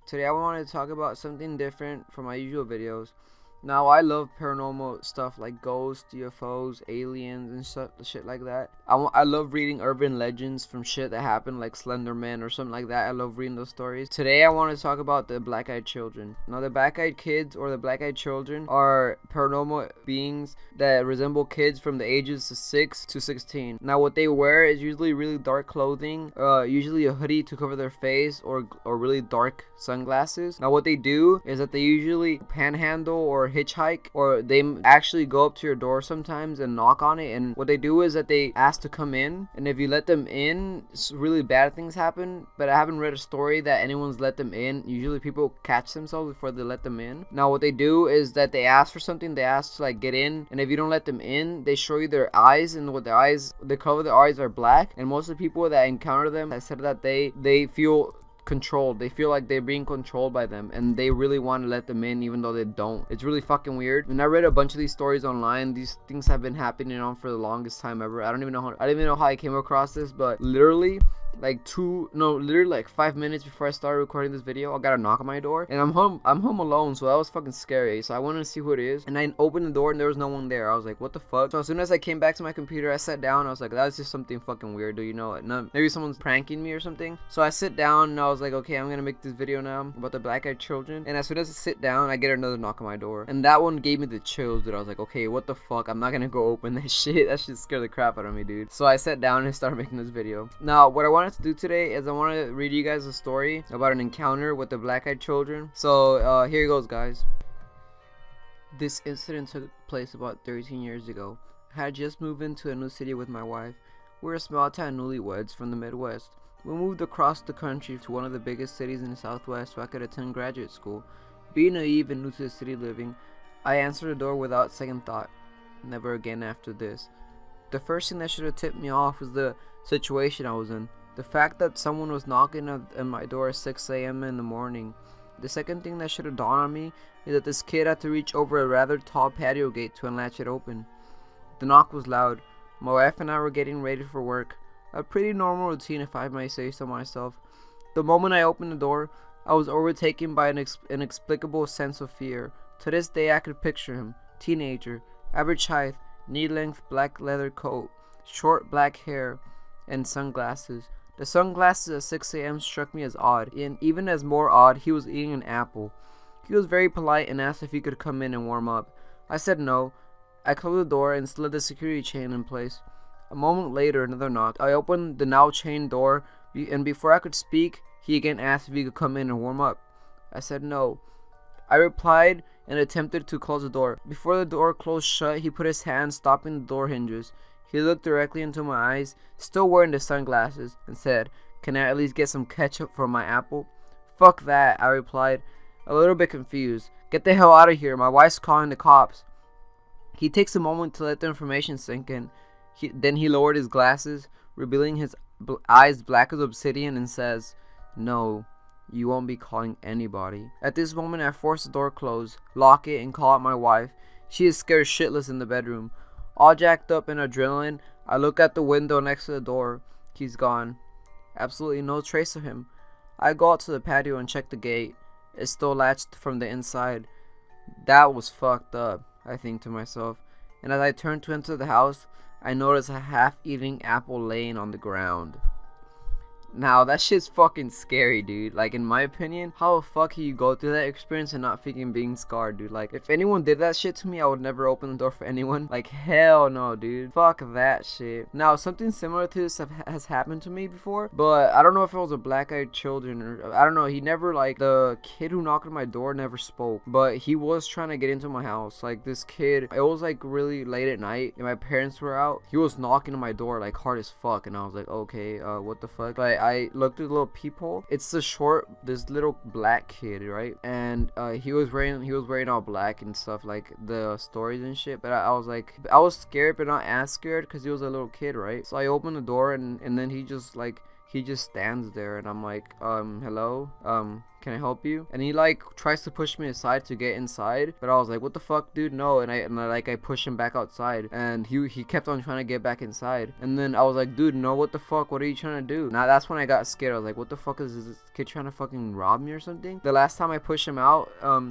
Today I wanted to talk about something different from my usual videos. Now, I love paranormal stuff like ghosts, UFOs, aliens, and shit like that. I love reading urban legends from shit that happened, like Slender Man or something like that. I love reading those stories. Today, I want to talk about the Black-Eyed Children. Now, the Black-Eyed Kids or the Black-Eyed Children are paranormal beings that resemble kids from the ages of 6 to 16. Now, what they wear is usually really dark clothing, usually a hoodie to cover their face, or really dark sunglasses. Now, what they do is that they usually panhandle or hitchhike, or they actually go up to your door sometimes and knock on it. And what they do is that they ask to come in, and if you let them in, really bad things happen. But I haven't read a story that anyone's let them in. Usually people catch themselves before they let them in. Now, what they do is that they ask for something. They ask to like get in, and if you don't let them in, they show you their eyes, and what their eyes, the color of their eyes are black. And most of the people that encounter them have said that they feel controlled. They feel like they're being controlled by them, and they really want to let them in even though they don't. It's really fucking weird. And I read a bunch of these stories online. These things have been happening on for the longest time ever. I don't even know how I came across this, but literally like 5 minutes before I started recording this video, I got a knock on my door, and I'm home alone, so that was fucking scary. So I wanted to see who it is, and I opened the door and there was no one there. I was like, what the fuck? So as soon as I came back to my computer, I sat down. I was like, that's just something fucking weird, dude. You know, maybe someone's pranking me or something. So I sit down and I was like, okay, I'm gonna make this video now about the Black-Eyed Children. And as soon as I sit down, I get another knock on my door, and that one gave me the chills, dude. I was like, okay, what the fuck? I'm not gonna go open that shit. That shit scared the crap out of me, dude. So I sat down and started making this video. Now, what I wanted to do today is I want to read you guys a story about an encounter with the Black-Eyed Children. So here goes, guys. This incident took place about 13 years ago. I had just moved into a new city with my wife. We were small-town newlyweds from the Midwest. We moved across the country to one of the biggest cities in the Southwest so I could attend graduate school. Being naive and new to the city living, I answered the door without second thought. Never again after this. The first thing that should have tipped me off was the situation I was in. The fact that someone was knocking at my door at 6 a.m. in the morning. The second thing that should have dawned on me is that this kid had to reach over a rather tall patio gate to unlatch it open. The knock was loud. My wife and I were getting ready for work. A pretty normal routine, if I may say so myself. The moment I opened the door, I was overtaken by an inexplicable sense of fear. To this day, I could picture him. Teenager, average height, knee-length black leather coat, short black hair, and sunglasses. The sunglasses at 6 a.m. struck me as odd, and even as more odd, he was eating an apple. He was very polite and asked if he could come in and warm up. I said no. I closed the door and slid the security chain in place. A moment later, another knock. I opened the now chained door, and before I could speak, he again asked if he could come in and warm up. I said no. I replied and attempted to close the door. Before the door closed shut, he put his hand stopping the door hinges. He looked directly into my eyes, still wearing the sunglasses, and said, "Can I at least get some ketchup for my apple?" "Fuck that," I replied, a little bit confused. "Get the hell out of here, my wife's calling the cops." He takes a moment to let the information sink in. Then he lowered his glasses, revealing his eyes black as obsidian, and says, "No, you won't be calling anybody." At this moment, I force the door closed, lock it, and call out my wife. She is scared shitless in the bedroom. All jacked up in adrenaline, I look at the window next to the door. He's gone. Absolutely no trace of him. I go out to the patio and check the gate. It's still latched from the inside. That was fucked up, I think to myself. And as I turn to enter the house, I notice a half-eaten apple laying on the ground. Now, that shit's fucking scary, dude. Like, in my opinion, how the fuck can you go through that experience and not freaking being scarred, dude? Like, if anyone did that shit to me, I would never open the door for anyone. Like, hell no, dude. Fuck that shit. Now, something similar to this has happened to me before, but I don't know if it was a Black-Eyed Children or, I don't know. He never, like, the kid who knocked on my door never spoke, but he was trying to get into my house. Like, this kid, it was, like, really late at night, and my parents were out. He was knocking on my door, like, hard as fuck, and I was like, okay, what the fuck? Like, I looked through the little peephole. It's this little black kid, right? And he was wearing all black and stuff, like the stories and shit. But I was like, I was scared, but not as scared because he was a little kid, right? So I opened the door, and then he just stands there, and I'm like, hello, can I help you? And he like tries to push me aside to get inside, but I was like, what the fuck, dude, no. And I push him back outside, and he kept on trying to get back inside. And then I was like, dude, no, what the fuck, what are you trying to do? Now that's when I got scared. I was like, what the fuck, is this kid trying to fucking rob me or something? The last time I push him out,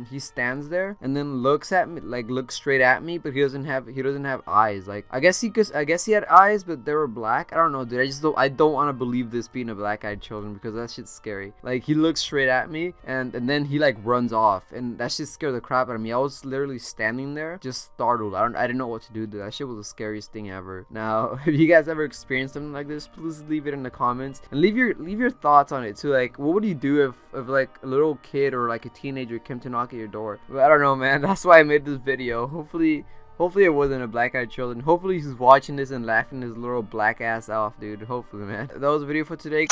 he stands there and then looks at me, like looks straight at me, but he doesn't have eyes. Like I guess he had eyes, but they were black. I don't know, dude. I don't want to believe this being a black-eyed children, because that shit's scary. Like he looks straight at me, and then he like runs off, and that shit scared the crap out of me. I was literally standing there just startled. I didn't know what to do, dude. That shit was the scariest thing ever. Now if you guys ever experienced something like this, please leave it in the comments, and leave your thoughts on it too. Like, what would you do if like a little kid or like a teenager came to knock at your door? But I don't know, man. That's why I made this video. Hopefully it wasn't a black-eyed children. Hopefully he's watching this and laughing his little black ass off, dude. Hopefully, man. That was the video for today.